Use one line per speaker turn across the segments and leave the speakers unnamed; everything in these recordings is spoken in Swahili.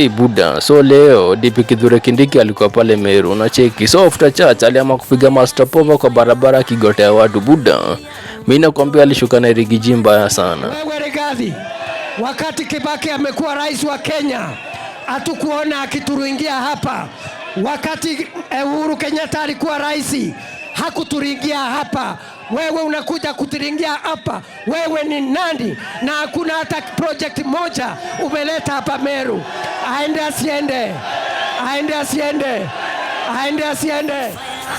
Buda, so leo DP Kithure Kindiki alikuwa pale Meru, unacheki. So after church aliamua kupiga master pova kwa barabara akigotea watu. Buda, mimi nakwambia alishuka na rigiji mbaya sana.
Wewe Rigathi, wakati Kibaki amekuwa rais wa Kenya, hatukuona akituringia hapa. Wakati Uhuru Kenyatta alikuwa rais, hakuturingia hapa. Wewe unakuja kuturingia hapa. Wewe ni nani? Na hakuna hata project moja umeleta hapa Meru. Aende asiende. Aende asiende. Aende asiende.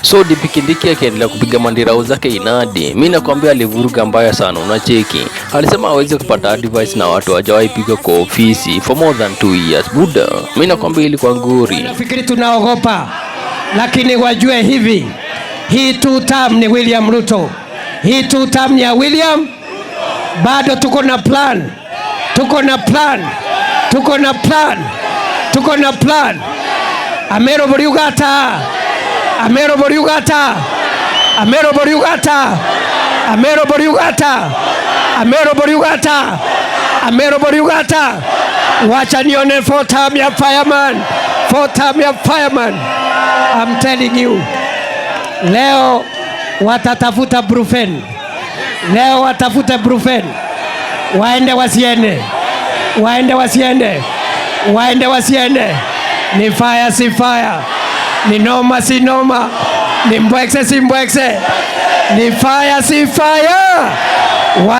So DP Kindiki akiendelea kupiga mandirao zake inadi. Mimi nakwambia alivuruga mbaya sana, unacheki. Alisema hawezi kupata advice na watu hajawahi piga kwa ofisi for more than 2 years. Buda, mimi nakwambia ilikuwa nguri.
Nafikiri tunaogopa. Lakini wajue hivi. Hii 2 term ni William Ruto. Hii 2 term ya William. Bado tuko na plan. Tuko na plan. Tuko na plan. Tuko na plan. Amero Boriugata. Amero Boriugata. Amero Boriugata. Amero Boriugata. Amero Boriugata. Amero Boriugata. Wacha nione 4 term ya fireman. 4 term ya fireman. I'm telling you. Leo watatafuta Brufen. Leo watafuta Brufen. Waende wasiende. Waende wasiende. Waende wasiende. Ni fire si fire. Ni noma si noma. Ni mbwekse si mbwekse. Ni fire si fire.